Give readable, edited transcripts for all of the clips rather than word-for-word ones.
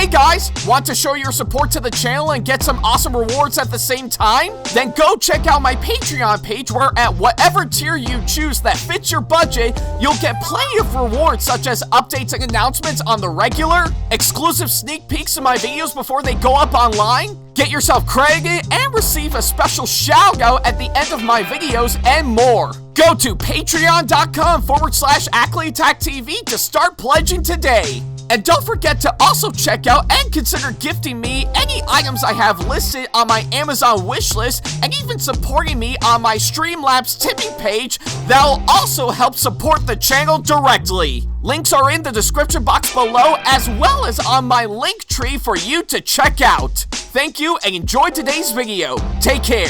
Hey guys, want to show your support to the channel and get some awesome rewards at the same time? Then go check out my Patreon page where at whatever tier you choose that fits your budget, you'll get plenty of rewards such as updates and announcements on the regular, exclusive sneak peeks of my videos before they go up online, get yourself credited, and receive a special shout out at the end of my videos and more. Go to patreon.com/AckleyAttack44227TV to start pledging today. And don't forget to also check out and consider gifting me any items I have listed on my Amazon wishlist and even supporting me on my Streamlabs tipping page that'll also help support the channel directly. Links are in the description box below as well as on my link tree for you to check out. Thank you and enjoy today's video. Take care.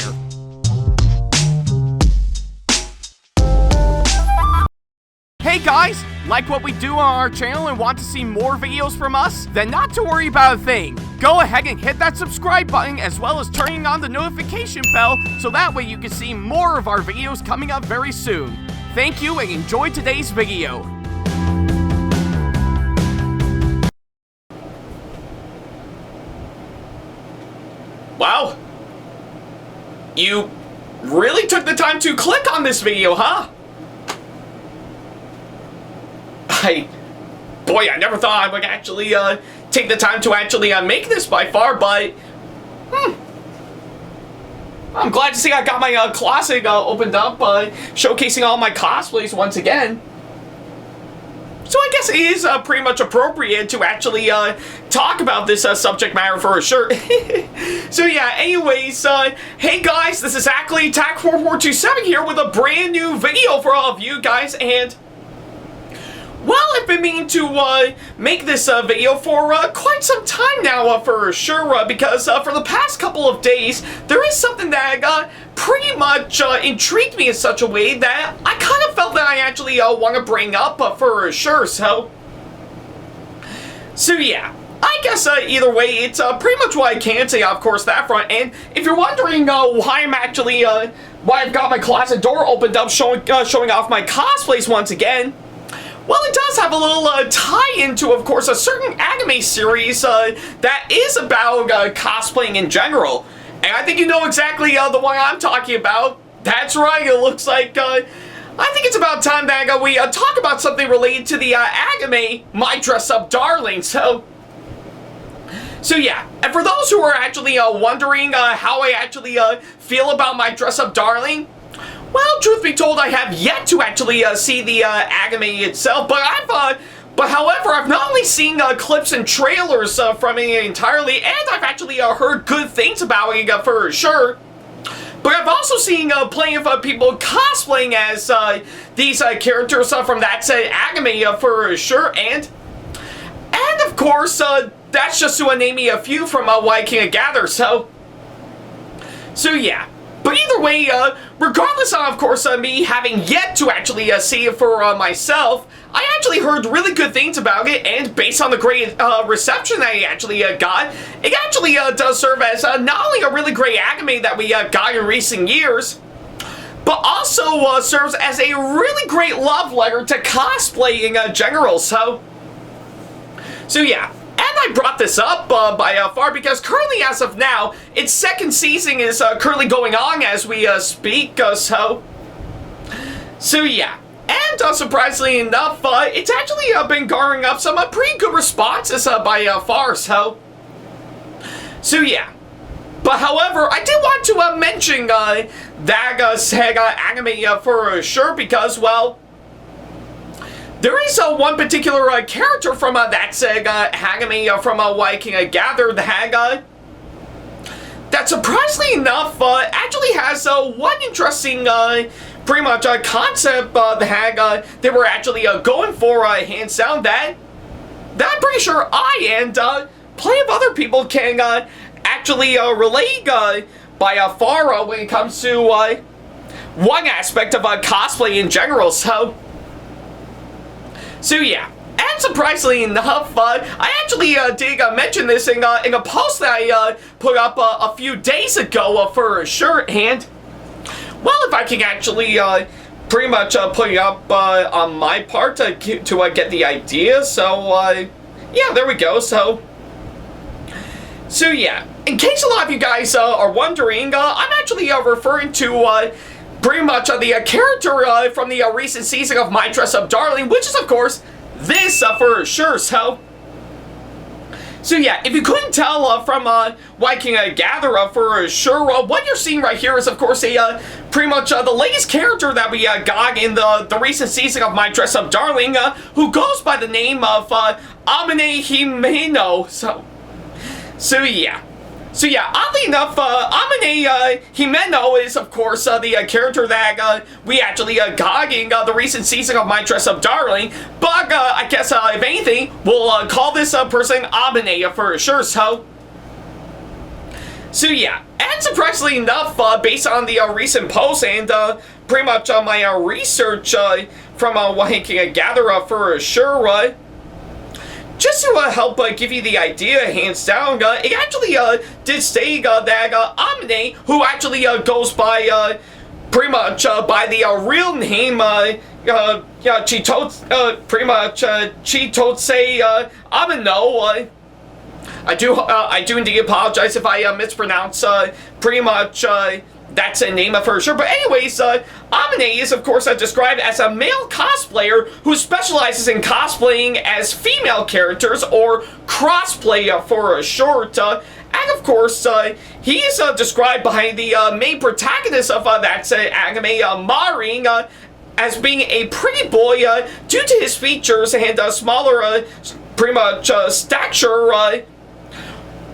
Hey guys, like what we do on our channel and want to see more videos from us? Then not to worry about a thing. Go ahead and hit that subscribe button as well as turning on the notification bell so that way you can see more of our videos coming up very soon. Thank you and enjoy today's video. Wow. You really took the time to click on this video, huh? Boy, I never thought I would actually take the time to actually make this by far, but I'm glad to see I got my closet opened up, showcasing all my cosplays once again. So I guess it is pretty much appropriate to actually talk about this subject matter for sure. So yeah, anyways, hey guys, this is AckleyAttack4427 here with a brand new video for all of you guys, and well, I've been meaning to make this video for quite some time now for sure, because for the past couple of days, there is something that pretty much intrigued me in such a way that I kind of felt that I actually want to bring up for sure, so yeah. I guess either way, it's pretty much what I can say, of course, that front. And if you're wondering why I'm actually, why I've got my closet door opened up showing off my cosplays once again, well, it does have a little tie-in to, of course, a certain anime series that is about cosplaying in general. And I think you know exactly the one I'm talking about. That's right, it looks like, I think it's about time that we talk about something related to the anime My Dress-Up Darling. So yeah, and for those who are actually wondering how I actually feel about My Dress-Up Darling, well, truth be told, I have yet to actually see the anime itself, but however, I've not only seen clips and trailers from it entirely, and I've actually heard good things about it for sure. But I've also seen plenty of people cosplaying as these characters from that anime for sure, and of course, that's just to name me a few from what I can gather. So yeah. But either way, regardless of course, me having yet to actually see it for myself, I actually heard really good things about it, and based on the great reception that I actually got, it actually does serve as not only a really great anime that we got in recent years, but also serves as a really great love letter to cosplay in general, so yeah. And I brought this up by far because currently, as of now, its second season is currently going on as we speak, so yeah. And surprisingly enough, it's actually been garnering up some pretty good responses by far, so yeah. But however, I did want to mention that anime for sure because, well, there is one particular character from that anime from what I can gather that surprisingly enough actually has one interesting pretty much concept that they were actually going for hands down that I'm pretty sure I and plenty of other people can actually relate by far when it comes to one aspect of cosplay in general, so yeah. And surprisingly enough, I actually did mention this in a post that I put up a few days ago for sure, and well, if I can actually pretty much put it up on my part to get the idea, so yeah, there we go. So So yeah, in case a lot of you guys are wondering, I'm actually referring to pretty much the character from the recent season of My Dress Up Darling, which is of course this for sure. So yeah, if you couldn't tell from what I can gather for sure, what you're seeing right here is of course pretty much the latest character that we got in the recent season of My Dress Up Darling, who goes by the name of Amane Himeno. So yeah, oddly enough, Amane Himeno is, of course, the character that we actually got in the recent season of My Dress Up Darling, but I guess, if anything, we'll call this person Amane for sure, So yeah, and surprisingly enough, based on the recent posts and pretty much my research from what I can gather for sure, just to help give you the idea, hands down, it actually did say that Amane, who actually goes by pretty much by the real name Chitose, pretty much Chitose Amano. I do indeed apologize if I mispronounce pretty much that's a name for sure. But anyways, Amane is of course described as a male cosplayer who specializes in cosplaying as female characters, or crossplay for short. And of course, he is described by the main protagonist of that anime, Mari, as being a pretty boy due to his features and smaller, pretty much stature.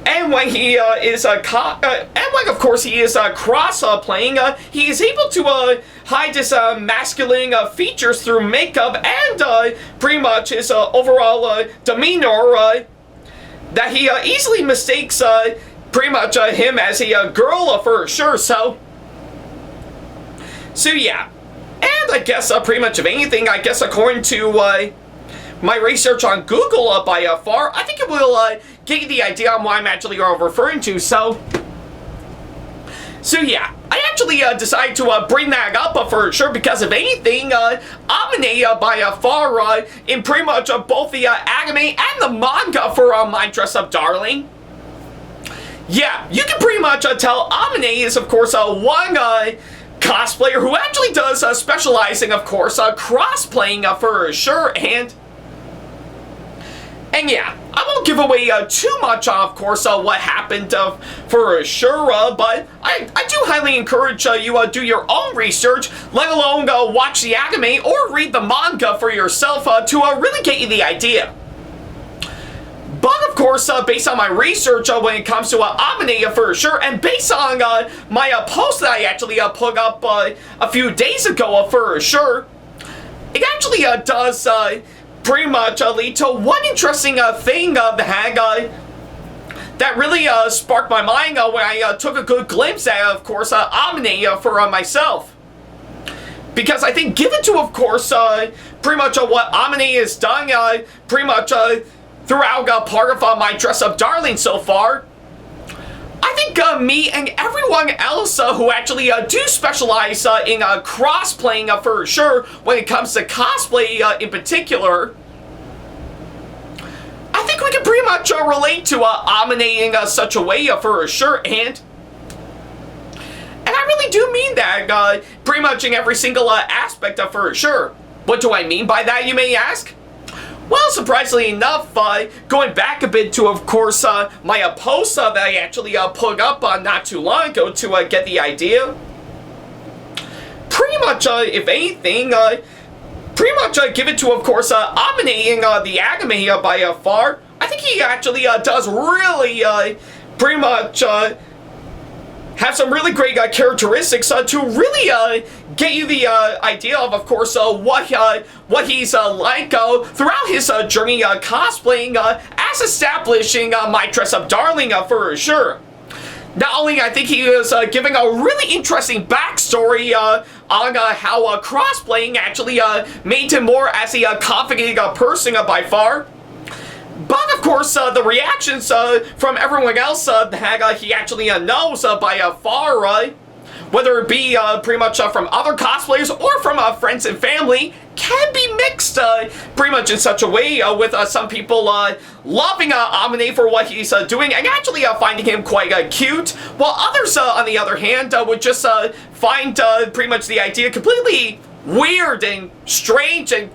And when he is of course he is cross-playing, he is able to hide his masculine features through makeup and pretty much his overall demeanor, that he easily mistakes pretty much him as a girl for sure. So yeah, and I guess pretty much of anything, I guess according to my research on Google by far, I think it will get you the idea on what I'm actually referring to. So yeah, I actually decided to bring that up for sure because of anything, Amane by far in pretty much both the anime and the manga for My Dress Up Darling. Yeah, you can pretty much tell Amane is of course one cosplayer who actually does specializing, of course, cross-playing for sure. And yeah, I won't give away too much, of course, what happened for sure, but I do highly encourage you do your own research, let alone watch the anime or read the manga for yourself to really get you the idea. But of course, based on my research when it comes to Amane for sure, and based on my post that I actually put up a few days ago for sure, it actually does pretty much lead to one interesting thing that really sparked my mind when I took a good glimpse at, of course, Amane for myself. Because I think given to, of course, pretty much what Amane has done pretty much throughout part of My Dress Up Darling so far, I think me and everyone else who actually do specialize in cross-playing for sure when it comes to cosplay in particular, I think we can pretty much relate to Amane in such a way for sure, and I really do mean that pretty much in every single aspect for sure. What do I mean by that, you may ask? Well, surprisingly enough, going back a bit to, of course, my post that I actually put up not too long ago to get the idea. Pretty much, if anything, pretty much give it to, of course, Amane in the anime by far. I think he actually does really pretty much have some really great characteristics to really get you the idea of course, what he's like throughout his journey cosplaying as establishing My Dress Up Darling for sure. Not only I think he is giving a really interesting backstory on how crossplaying actually made him more as a confident person by far. But of course, the reactions from everyone else that he actually knows by far, whether it be pretty much from other cosplayers or from friends and family, can be mixed pretty much in such a way with some people loving Amane for what he's doing and actually finding him quite cute, while others on the other hand would just find pretty much the idea completely weird and strange and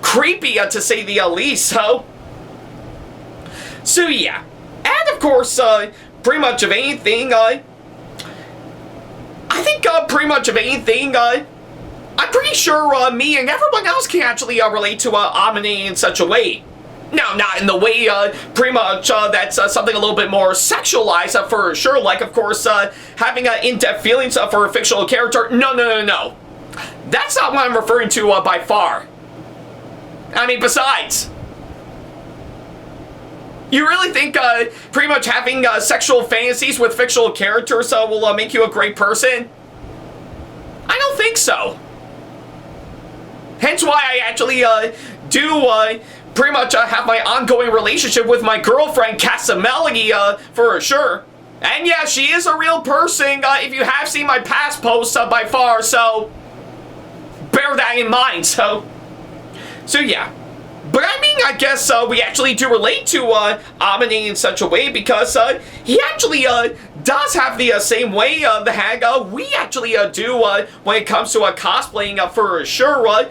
creepy to say the least. So yeah, and of course pretty much of anything I think pretty much of anything I'm pretty sure me and everyone else can actually relate to Amane in such a way. Now, not in the way pretty much that's something a little bit more sexualized for sure, like of course having in-depth feelings for a fictional character. No. That's not what I'm referring to by far. I mean, besides, you really think pretty much having sexual fantasies with fictional characters will make you a great person? I don't think so. Hence why I actually do pretty much have my ongoing relationship with my girlfriend, Melody, for sure. And yeah, she is a real person if you have seen my past posts by far, so bear that in mind. So yeah. But I mean, I guess we actually do relate to Amane in such a way because he actually does have the same way the hag we actually do when it comes to cosplaying for sure. And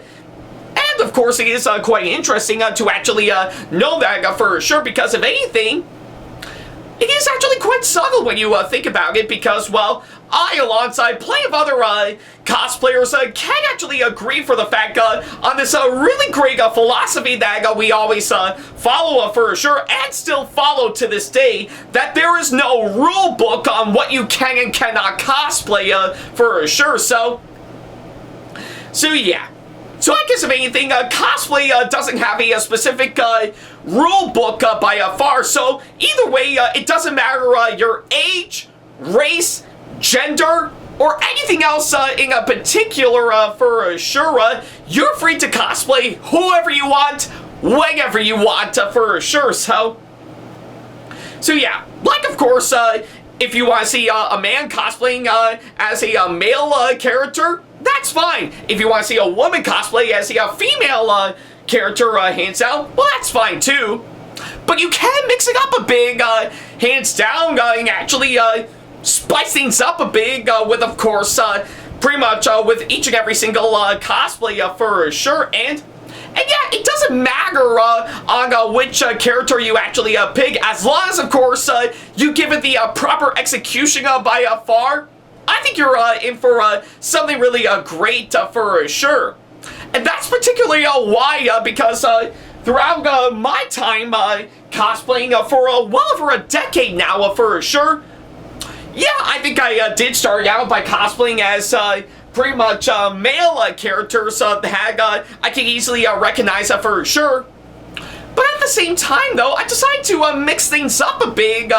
of course, it is quite interesting to actually know that for sure because if anything, it is actually quite subtle when you think about it because, well, I, alongside plenty of other cosplayers, can actually agree for the fact on this really great philosophy that we always follow for sure and still follow to this day, that there is no rule book on what you can and cannot cosplay for sure. So yeah. So I guess if anything, cosplay doesn't have a specific rule book by far, so either way, it doesn't matter your age, race, gender, or anything else in a particular for sure. You're free to cosplay whoever you want, whenever you want for sure. So yeah, like of course, if you want to see a man cosplaying as a male character, that's fine. If you want to see a woman cosplay as a female character, hands down, well, that's fine too. But you can mix it up a bit, hands down, and actually spice things up a bit with, of course, pretty much with each and every single cosplay for sure. And yeah, it doesn't matter on which character you actually pick, as long as, of course, you give it the proper execution by far. I think you're in for something really great for sure. And that's particularly why, because throughout my time cosplaying for well over a decade now for sure, yeah, I think I did start out by cosplaying as pretty much male characters that I can easily recognize for sure. But at the same time, though, I decided to mix things up a bit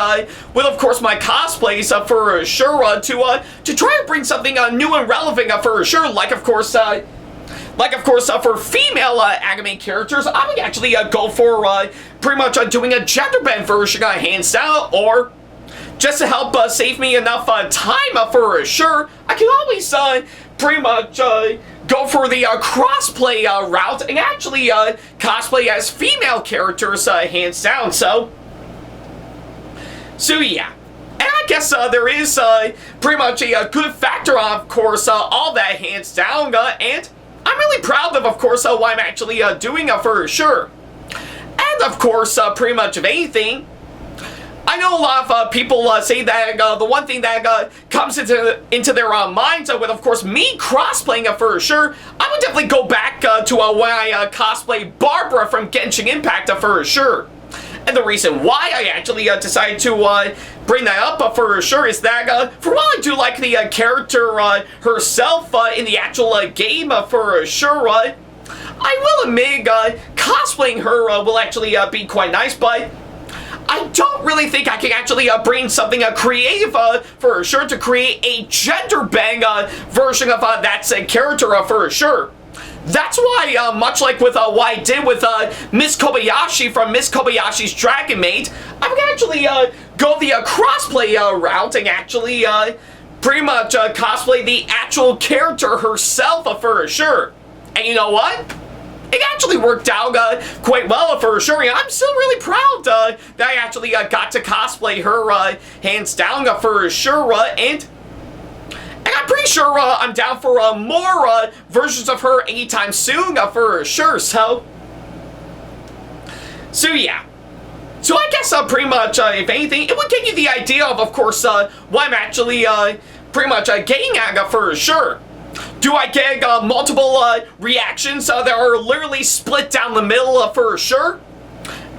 with, of course, my cosplays for sure to try to bring something new and relevant for sure. Like, of course, for female anime characters, I would actually go for pretty much doing a gender bend version, hands down, or just to help save me enough time for sure, I can always pretty much go for the crossplay route and actually cosplay as female characters, hands down. So yeah. And I guess there is pretty much a good factor on, of course, all that, hands down, and I'm really proud of course, what I'm actually doing for sure. And of course, pretty much of anything, I know a lot of people say that the one thing that comes into their minds with, of course, me crosplaying for sure, I would definitely go back to when I cosplay Barbara from Genshin Impact for sure. And the reason why I actually decided to bring that up for sure is that, for while I do like the character herself in the actual game for sure, I will admit cosplaying her will actually be quite nice, but I don't really think I can actually bring something creative for sure to create a gender bang version of that said character for sure. That's why, much like with what I did with Miss Kobayashi from Miss Kobayashi's Dragon Maid, I would actually go the crossplay route and actually pretty much cosplay the actual character herself for sure. And you know what? It actually worked out quite well for sure. I'm still really proud that I actually got to cosplay her hands down for sure. And I'm pretty sure I'm down for more versions of her anytime soon for sure. So yeah. So I guess pretty much, if anything, it would give you the idea of course, what I'm actually pretty much getting at for sure. Do I get multiple reactions that are literally split down the middle for sure?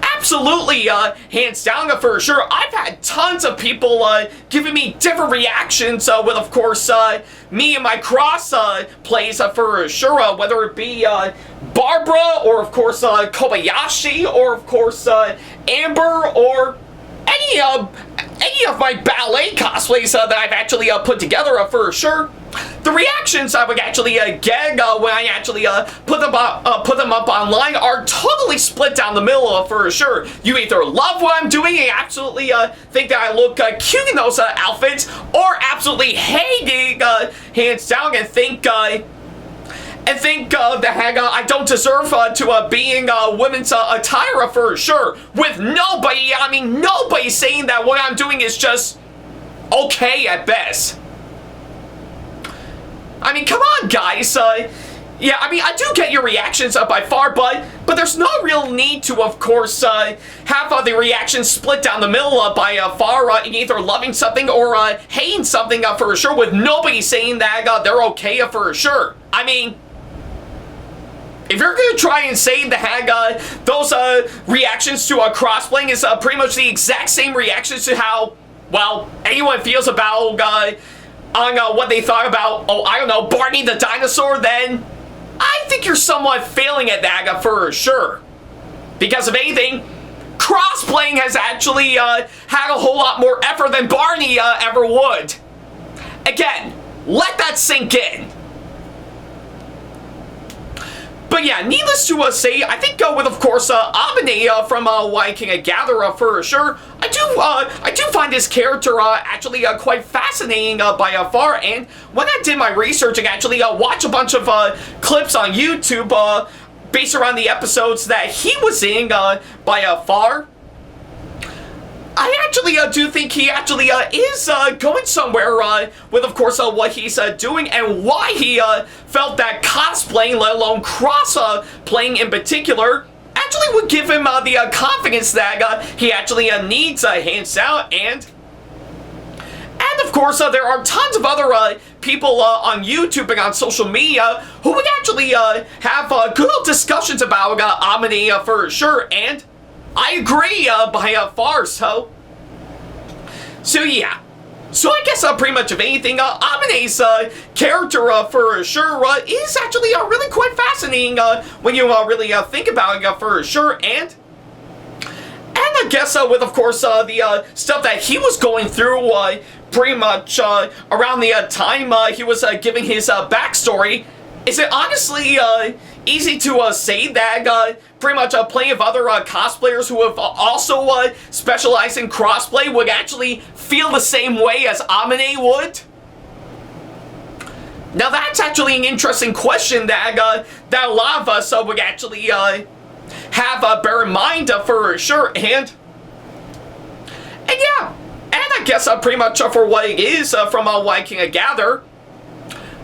Absolutely, hands down for sure. I've had tons of people giving me different reactions with, of course, me and my cross plays for sure, whether it be Barbara or, of course, Kobayashi or, of course, Amber or any of my ballet cosplays that I've actually put together for sure. The reactions I would actually get when I actually put them up online are totally split down the middle for sure. You either love what I'm doing and absolutely think that I look cute in those outfits, or absolutely hating hands down and think that I don't deserve to be in women's attire for sure. With nobody, I mean nobody saying that what I'm doing is just okay at best. I mean, come on, guys. Yeah, I mean, I do get your reactions by far, but there's no real need to, of course, have the reactions split down the middle by far in either loving something or hating something for sure, with nobody saying that they're okay for sure. I mean, if you're going to try and say that those reactions to crossplaying is pretty much the exact same reactions to how, well, anyone feels about on what they thought about, oh, I don't know, Barney the dinosaur, then I think you're somewhat failing at that for sure. Because if anything, crossplaying has actually had a whole lot more effort than Barney ever would. Again, let that sink in. But yeah, needless to say, I think with, of course, Amane from what I can gather for sure, I do find his character actually quite fascinating by far. And when I did my research and actually watched a bunch of clips on YouTube based around the episodes that he was in by far, I actually do think he actually is going somewhere with, of course, what he's doing, and why he felt that cosplaying, let alone cross-playing in particular, actually would give him the confidence that he actually needs, hands down. And of course, there are tons of other people on YouTube and on social media who would actually have good old discussions about Amane for sure, and I agree by far. So yeah. So I guess pretty much of anything, Amane's character for sure is actually really quite fascinating when you really think about it for sure. And I guess with, of course, the stuff that he was going through pretty much around the time he was giving his backstory, is it honestly easy to say that pretty much plenty of other cosplayers who have also specialized in crossplay would actually feel the same way as Amane would? Now that's actually an interesting question that a lot of us would actually have bear in mind for sure. And yeah, and I guess pretty much for what it is from what I can gather,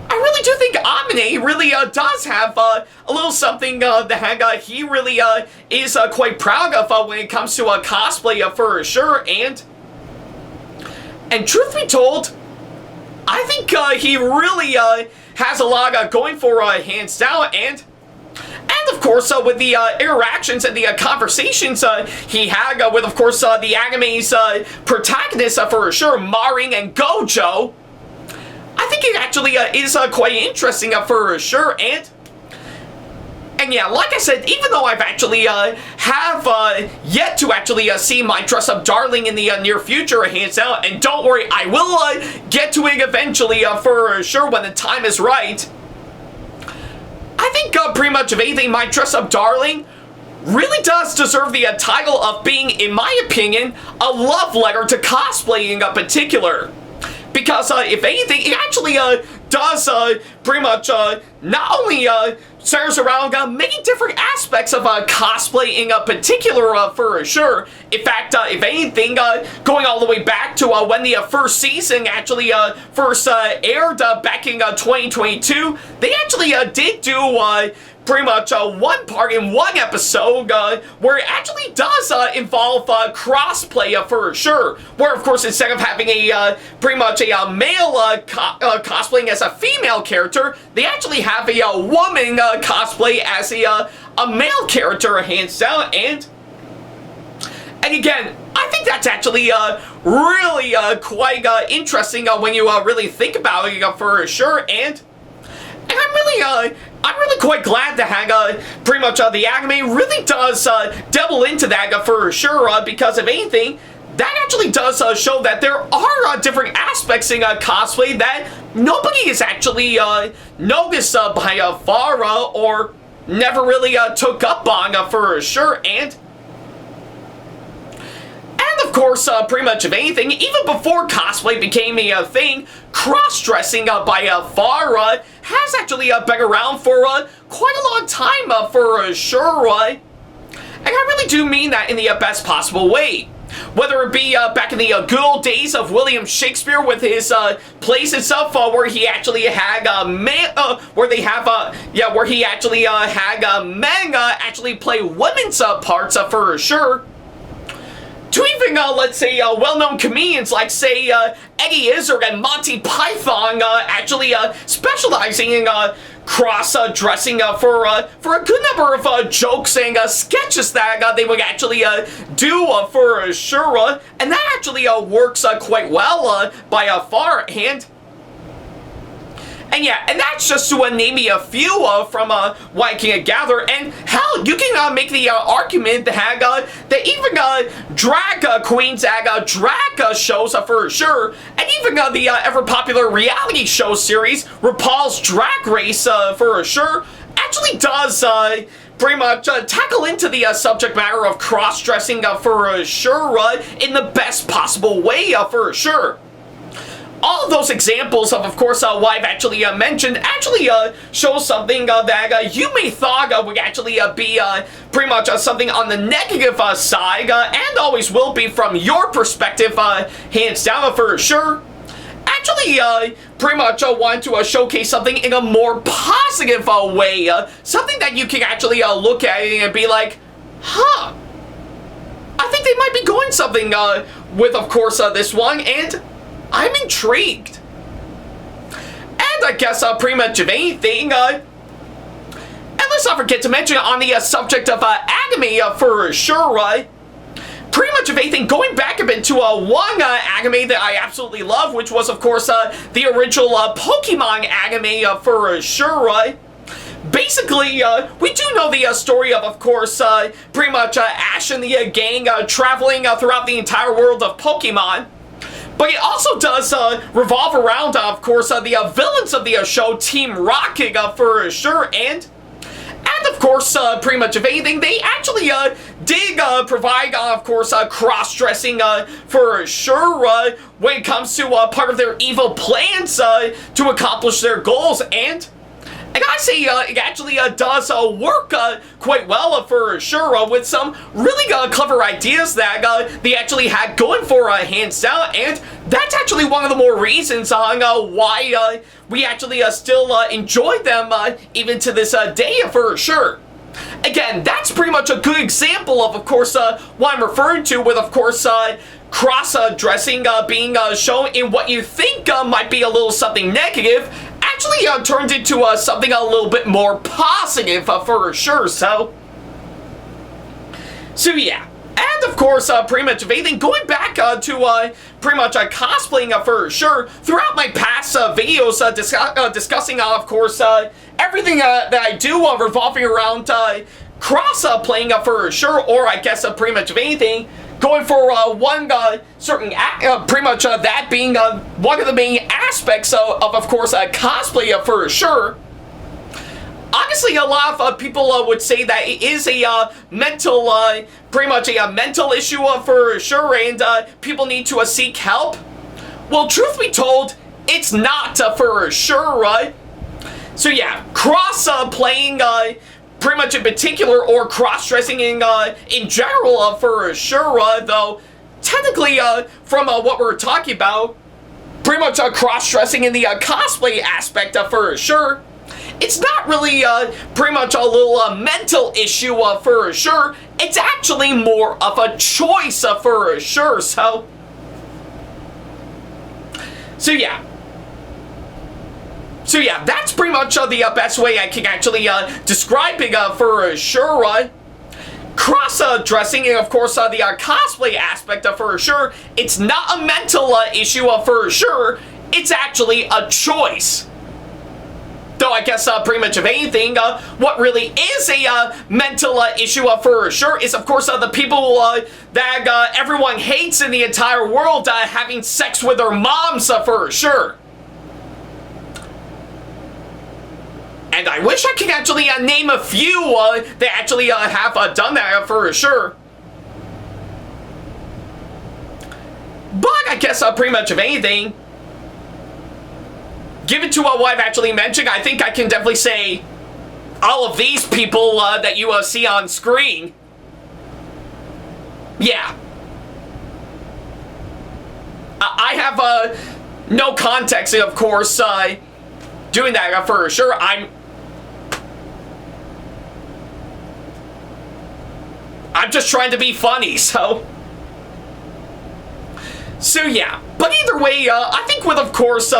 I really do think Amane really does have a little something that he really is quite proud of when it comes to cosplay for sure. And truth be told, I think he really has a lot going for hands down. And of course, with the interactions and the conversations he had with, of course, the anime's protagonists for sure, Maring and Gojo, I think it actually is quite interesting for sure. And yeah, like I said, even though I've actually have yet to actually see my dress-up darling in the near future, hands down, and don't worry, I will get to it eventually for sure when the time is right, I think pretty much of anything, my dress-up darling really does deserve the title of being, in my opinion, a love letter to cosplaying in particular. Because if anything, it actually does pretty much not only centers around many different aspects of cosplay in particular for sure. In fact, if anything, going all the way back to when the first season actually first aired back in 2022, they actually did do pretty much one part in one episode where it actually does involve crossplay for sure. Where, of course, instead of having a pretty much a male cosplaying as a female character, they actually have a woman cosplay as a male character, hands down. And again, I think that's actually really quite interesting when you really think about it for sure. And I'm really quite glad that pretty much the anime really does delve into that for sure, because if anything, that actually does show that there are different aspects in cosplay that nobody is actually noticed by far or never really took up on for sure. And of course, pretty much of anything, even before cosplay became a thing, cross-dressing by far has actually been around for quite a long time for sure. And I really do mean that in the best possible way. Whether it be back in the good old days of William Shakespeare with his plays and stuff, where he actually had where he actually had Manga actually play women's parts for sure. To even, let's say, well-known comedians like, say, Eddie Izzard and Monty Python actually specializing in cross-dressing for a good number of jokes and sketches that they would actually do for sure. And that actually works quite well by far. And yeah, and that's just to name me a few from what I can gather. And hell, you can make the argument that even drag queens at drag shows for sure, and even the ever-popular reality show series RuPaul's Drag Race for sure, actually does pretty much tackle into the subject matter of cross-dressing for sure in the best possible way for sure. All of those examples of course, what I've actually mentioned actually show something that you may thought would actually be pretty much something on the negative side, and always will be from your perspective, hands down for sure. Actually, pretty much want to showcase something in a more positive way, something that you can actually look at it and be like, huh, I think they might be going something with, of course, this one, and I'm intrigued. And I guess pretty much of anything, and let's not forget to mention on the subject of anime for sure, pretty much of anything, going back a bit to one anime that I absolutely love, which was of course the original Pokemon anime for sure. Basically, we do know the story of course, pretty much Ash and the gang traveling throughout the entire world of Pokemon. But it also does revolve around, of course, the villains of the show, Team Rocket, for sure, and of course, pretty much of anything, they actually did provide, of course, cross-dressing for sure when it comes to part of their evil plans to accomplish their goals, and I gotta say, it actually does work quite well for sure, with some really clever ideas that they actually had going for hands down, and that's actually one of the more reasons on why we actually still enjoy them even to this day for sure. Again, that's pretty much a good example of course, what I'm referring to with, of course, cross-dressing being shown in what you think might be a little something negative, actually turned into something a little bit more positive for sure. So yeah. And of course, pretty much of anything, going back to pretty much cosplaying for sure, throughout my past videos discussing, of course, everything that I do revolving around cross-playing for sure, or I guess pretty much of anything, going for one certain pretty much that being one of the main aspects of course, cosplay for sure. Honestly, a lot of people would say that it is a mental, pretty much a mental issue for sure, and people need to seek help. Well, truth be told, it's not for sure. So yeah, playing pretty much in particular, or cross-dressing in general for sure, though technically from what we're talking about, pretty much cross-dressing in the cosplay aspect for sure, it's not really pretty much a little mental issue for sure. It's actually more of a choice for sure. So yeah. So yeah, that's pretty much the best way I can actually describe it for sure. Cross-dressing, and of course the cosplay aspect for sure, it's not a mental issue for sure, it's actually a choice. Though I guess pretty much of anything, what really is a mental issue for sure is of course the people that everyone hates in the entire world having sex with their moms for sure. And I wish I could actually name a few that actually have done that for sure. But I guess pretty much of anything, given to what I've actually mentioned, I think I can definitely say all of these people that you see on screen. Yeah. I have no context, of course, doing that for sure. I'm just trying to be funny, so yeah. But either way, I think with, of course,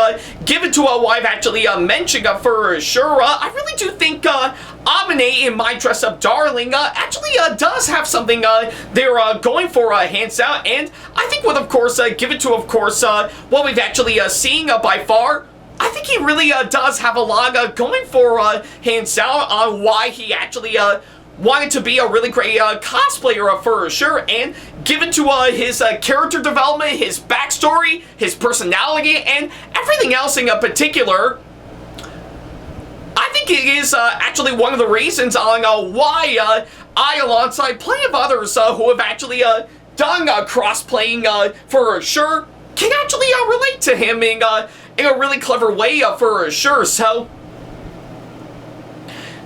given to what I've actually mentioned for sure, I really do think Amane in My Dress Up Darling actually does have something they're going for, hands down. And I think with, of course, given to, of course, what we've actually seen by far, I think he really does have a lot going for hands down on why he actually wanted to be a really great cosplayer for sure, and given to his character development, his backstory, his personality, and everything else in particular, I think it is actually one of the reasons on why I, alongside plenty of others who have actually done cross-playing for sure, can actually relate to him in a really clever way for sure. So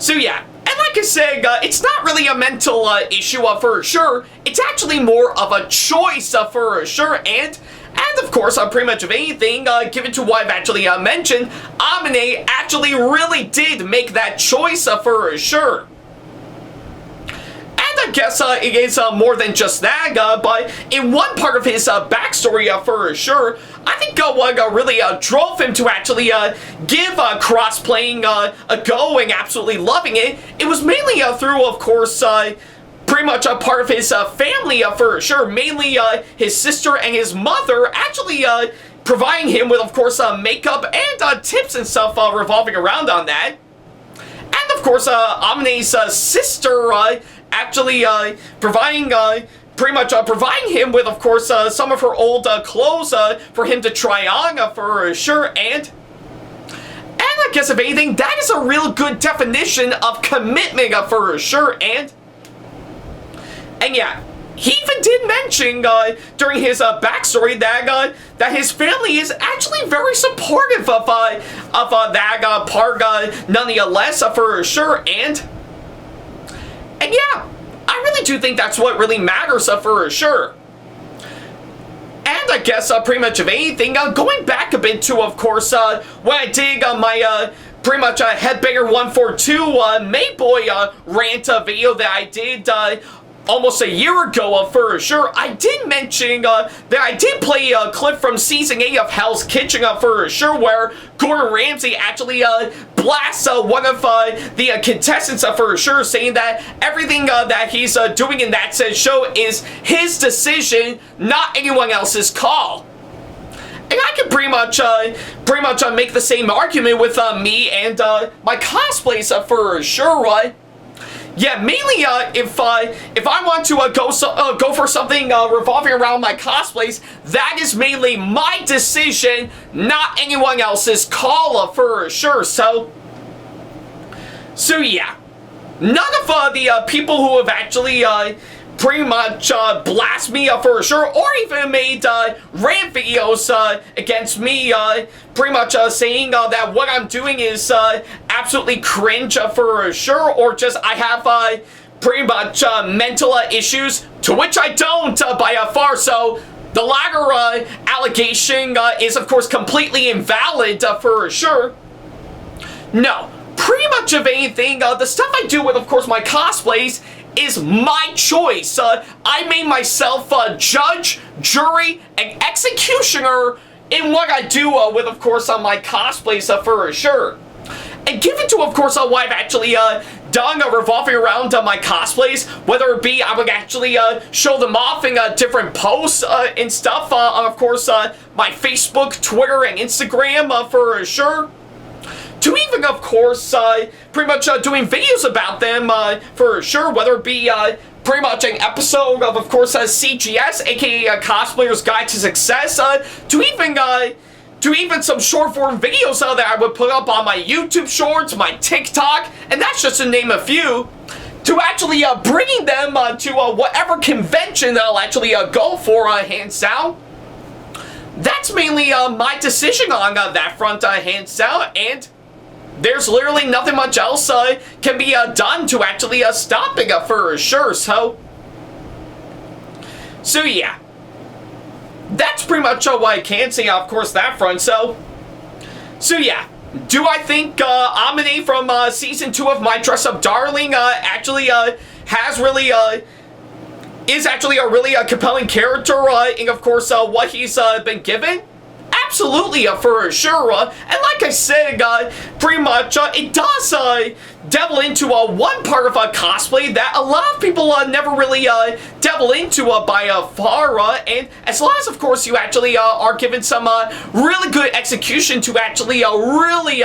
yeah. And like I said, it's not really a mental issue for sure. It's actually more of a choice for sure. And of course, pretty much of anything, given to what I've actually mentioned, Amane actually really did make that choice for sure. And I guess it is more than just that, but in one part of his backstory for sure, I think what really drove him to actually give cross-playing a go and absolutely loving it, it was mainly through, of course, pretty much a part of his family for sure, mainly his sister and his mother actually providing him with, of course, makeup and tips and stuff revolving around on that. And of course, Amane's sister actually providing him with, of course, some of her old clothes for him to try on for sure. And I guess if anything, that is a real good definition of commitment for sure. And yeah, he even did mention during his backstory that his family is actually very supportive of that part nonetheless for sure. And yeah, I really do think that's what really matters for sure. And I guess pretty much of anything, going back a bit to, of course, when I did my pretty much Headbanger 142 Mayboy rant video that I did almost a year ago for sure, I did mention that I did play a clip from Season 8 of Hell's Kitchen for sure, where Gordon Ramsay actually blasts one of the contestants for sure, saying that everything that he's doing in that said show is his decision, not anyone else's call. And I can pretty much make the same argument with me and my cosplays for sure, right? Yeah, mainly if I want to go for something revolving around my cosplays, that is mainly my decision, not anyone else's call for sure. So yeah, none of the people who have actually pretty much blast me for sure, or even made rant videos against me, pretty much saying that what I'm doing is absolutely cringe for sure, or just I have pretty much mental issues, to which I don't by far, so the latter allegation is of course completely invalid for sure. No, pretty much of anything, the stuff I do with of course my cosplays is my choice. I made myself judge, jury, and executioner in what I do with of course my cosplays for sure. And given to, of course, what I've actually done revolving around my cosplays, whether it be I would actually show them off in different posts and stuff on, of course, my Facebook, Twitter, and Instagram for sure, to even, of course, pretty much doing videos about them for sure, whether it be pretty much an episode of course, CGS, aka Cosplayer's Guide to Success, to even some short form videos that I would put up on my YouTube shorts, my TikTok, and that's just to name a few, to actually bringing them to whatever convention that I'll actually go for, hands down. That's mainly my decision on that front, hands down, and there's literally nothing much else can be done to actually stop it for sure, so yeah. That's pretty much what I can say, of course, that front, so yeah. Do I think Amane from Season 2 of My Dress Up Darling actually is actually a really compelling character in, of course, what he's been given? Absolutely, for sure, and like I said, pretty much, it does delve into one part of cosplay that a lot of people never really delve into by far, and as long as, of course, you actually are given some really good execution to actually really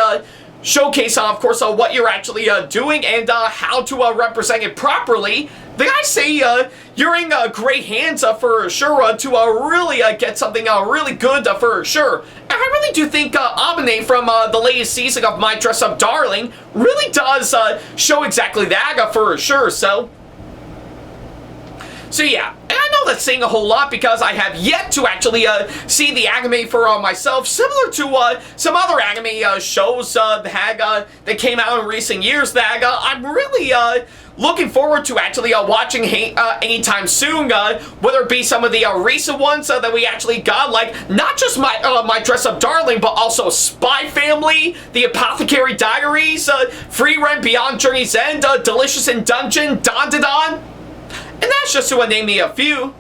showcase, of course, what you're actually doing and how to represent it properly, then I say you're in great hands for sure to really get something really good for sure. And I really do think Amane from the latest season of My Dress Up Darling really does show exactly that for sure, so yeah, and I know that's saying a whole lot because I have yet to actually see the anime for myself, similar to some other anime shows that came out in recent years that I'm really looking forward to actually watching anytime soon, whether it be some of the recent ones that we actually got, like not just My Dress Up Darling, but also Spy Family, The Apothecary Diaries, Free Rent Beyond Journey's End, Delicious in Dungeon, Don Da Don. And that's just to name me a few.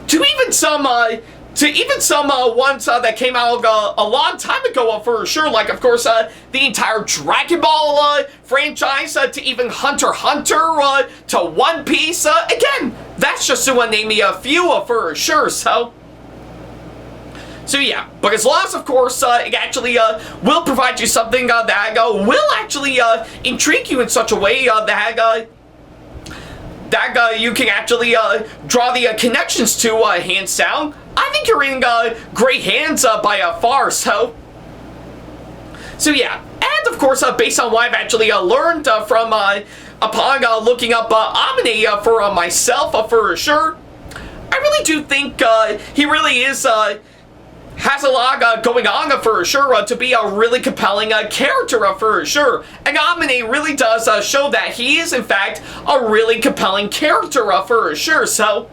To even some ones that came out a long time ago for sure, like of course the entire Dragon Ball franchise, to even Hunter x Hunter, to One Piece. Again, that's just to name me a few for sure. So yeah, but as long as, of course, it actually will provide you something that will actually intrigue you in such a way that you can actually draw the connections to, hands down, I think you're in great hands by far, so yeah. And of course, based on what I've actually learned from upon looking up Amane for myself for sure, I really do think he really is has a lot going on for sure to be a really compelling character for sure. And Amane really does show that he is in fact a really compelling character for sure. So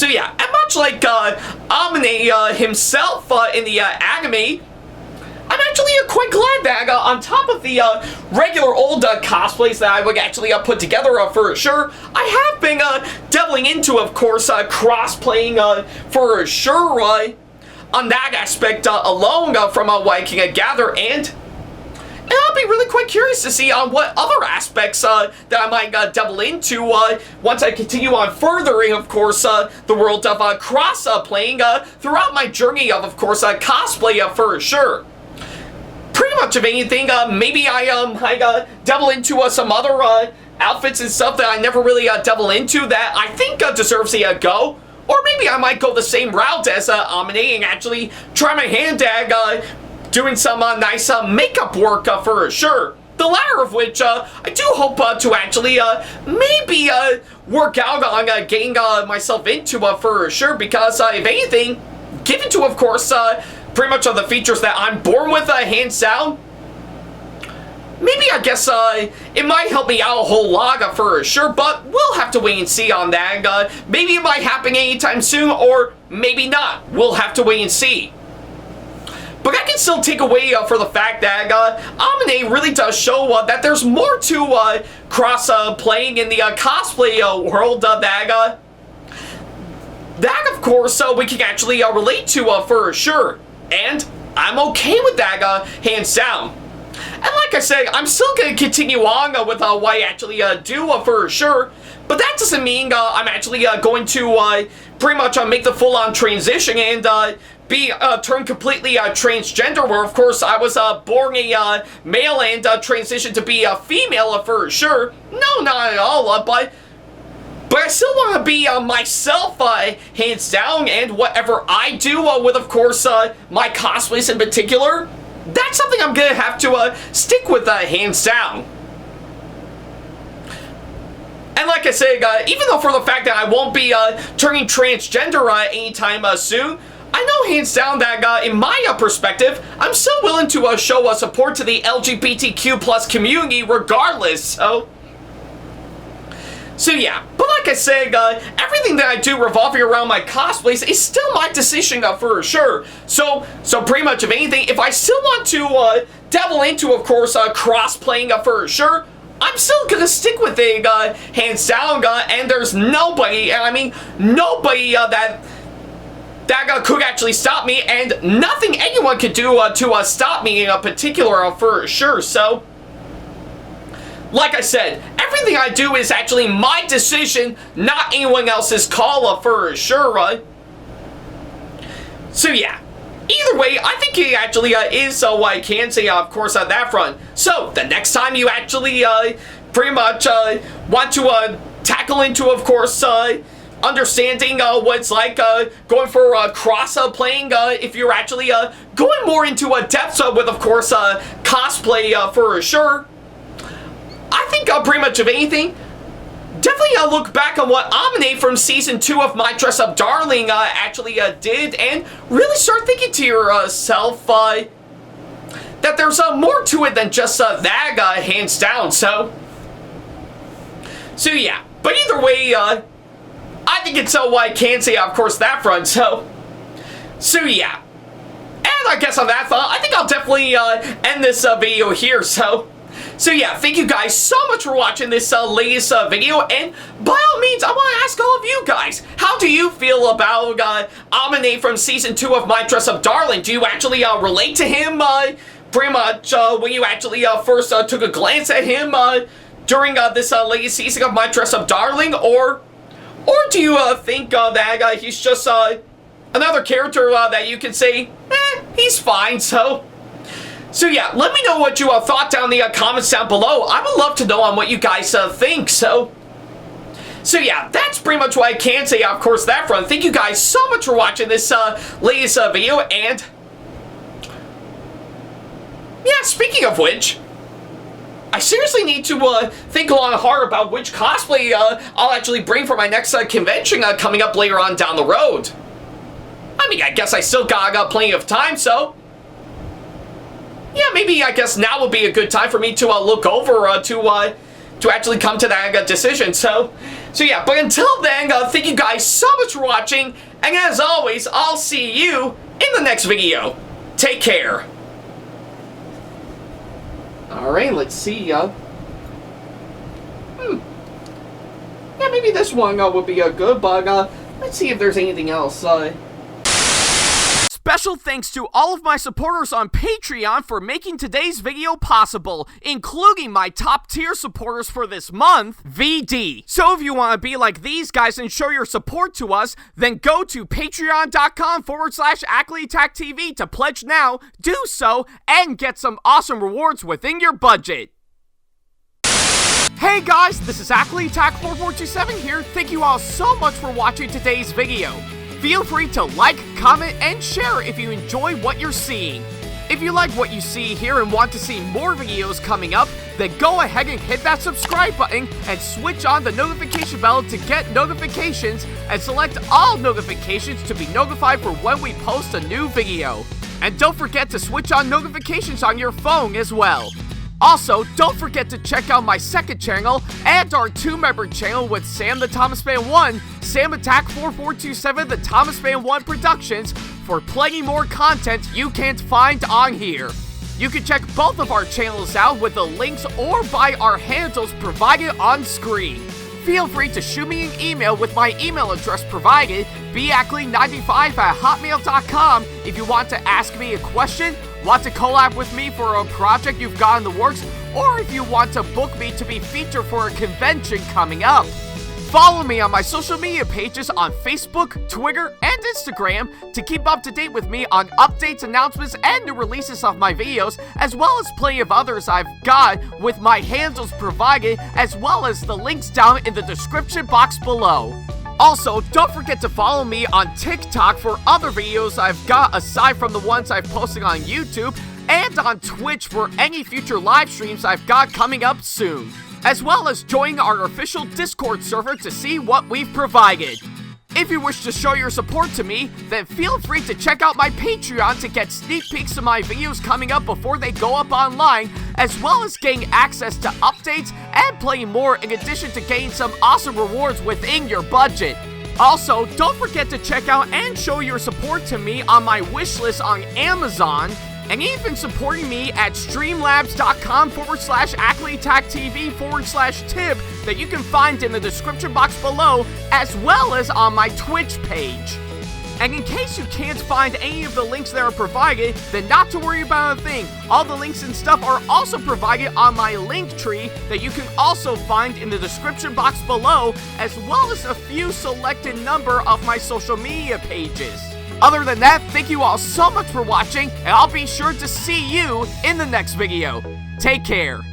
yeah, and much like Amane himself in the anime, I'm actually quite glad that on top of the regular old cosplays that I would actually put together for sure, I have been delving into, of course, cross-playing for sure on that aspect alone from what I can gather, and I'll be really quite curious to see on what other aspects that I might delve into once I continue on furthering, of course, the world of cross-playing throughout my journey of course, cosplay for sure. Pretty much of anything, maybe I delve into some other outfits and stuff that I never really delve into that I think deserves a go. Or maybe I might go the same route as Amane and actually try my hand at doing some nice makeup work for sure. The latter of which, I do hope to actually, maybe, work out on getting myself into for sure, because if anything, given to, of course, pretty much the features that I'm born with, hands down, maybe I guess it might help me out a whole lot for sure, but we'll have to wait and see on that. Maybe it might happen anytime soon, or maybe not. We'll have to wait and see. But I can still take away for the fact that Amane really does show that there's more to cross-playing in the cosplay world that of course, we can actually relate to for sure. And I'm okay with that, hands down. And like I said, I'm still going to continue on with what I actually do for sure. But that doesn't mean I'm actually going to pretty much make the full-on transition and be turned completely transgender, where of course I was born a male and transitioned to be a female for sure. No, not at all, but I still want to be myself, hands down, and whatever I do with, of course, my cosplays in particular, that's something I'm going to have to stick with, hands down. And like I said, even though for the fact that I won't be turning transgender anytime soon, I know hands down that in my perspective, I'm still willing to show support to the LGBTQ plus community regardless, so yeah. But like I said, everything that I do revolving around my cosplays is still my decision for sure. So pretty much of anything, if I still want to dabble into, of course, cross-playing for sure, I'm still gonna stick with it, hands down, and there's nobody, and I mean nobody that could actually stop me, and nothing anyone could do to stop me in particular for sure. So, like I said, everything I do is actually my decision, not anyone else's call for sure. So yeah. Either way, I think it actually is what I can say, of course, on that front. So, the next time you actually pretty much want to tackle into, of course, understanding what it's like going for cross-playing, if you're actually going more into depth with, of course, cosplay for sure, I think pretty much of anything, definitely look back on what Amane from Season 2 of My Dress Up Darling actually did, and really start thinking to yourself that there's more to it than just that, hands down. So yeah. But either way, I think it's what I can say, of course, that front. So yeah. And I guess on that thought, I think I'll definitely end this video here. So yeah, thank you guys so much for watching this latest video, and by all means, I want to ask all of you guys, how do you feel about Amane from Season 2 of My Dress Up Darling? Do you actually relate to him pretty much when you actually first took a glance at him during this latest season of My Dress Up Darling, or do you think that he's just another character that you can say, he's fine, So yeah, let me know what you thought down in the comments down below. I would love to know on what you guys think. So yeah, that's pretty much what I can say, of course, that front. Thank you guys so much for watching this latest video, and yeah, speaking of which, I seriously need to think long and hard about which cosplay I'll actually bring for my next convention coming up later on down the road. I mean, I guess I still got plenty of time, so yeah, maybe I guess now would be a good time for me to look over to actually come to that decision. So yeah, but until then, thank you guys so much for watching, and as always, I'll see you in the next video. Take care. Alright, let's see, yeah, maybe this one would be good, but let's see if there's anything else. Special thanks to all of my supporters on Patreon for making today's video possible, including my top tier supporters for this month, VD. So if you want to be like these guys and show your support to us, then go to patreon.com/AckleyTackTV to pledge now, do so, and get some awesome rewards within your budget. Hey guys, this is AckleyTack4427 here. Thank you all so much for watching today's video. Feel free to like, comment, and share if you enjoy what you're seeing. If you like what you see here and want to see more videos coming up, then go ahead and hit that subscribe button and switch on the notification bell to get notifications and select all notifications to be notified for when we post a new video. And don't forget to switch on notifications on your phone as well. Also, don't forget to check out my second channel and our 2-member channel with Sam the Thomas Fan 1, SamAttack4427TheThomasFan1 Productions for plenty more content you can't find on here. You can check both of our channels out with the links or by our handles provided on screen. Feel free to shoot me an email with my email address provided, backley95@hotmail.com, if you want to ask me a question, want to collab with me for a project you've got in the works, or if you want to book me to be featured for a convention coming up. Follow me on my social media pages on Facebook, Twitter, and Instagram to keep up to date with me on updates, announcements, and new releases of my videos, as well as plenty of others I've got with my handles provided, as well as the links down in the description box below. Also, don't forget to follow me on TikTok for other videos I've got aside from the ones I've posted on YouTube, and on Twitch for any future live streams I've got coming up soon, as well as join our official Discord server to see what we've provided. If you wish to show your support to me, then feel free to check out my Patreon to get sneak peeks of my videos coming up before they go up online, as well as getting access to updates and playing more in addition to getting some awesome rewards within your budget. Also, don't forget to check out and show your support to me on my wishlist on Amazon, and even supporting me at streamlabs.com/AckleyTACTV/tip that you can find in the description box below, as well as on my Twitch page. And in case you can't find any of the links that are provided, then not to worry about a thing. All the links and stuff are also provided on my link tree that you can also find in the description box below, as well as a few selected number of my social media pages. Other than that, thank you all so much for watching, and I'll be sure to see you in the next video. Take care.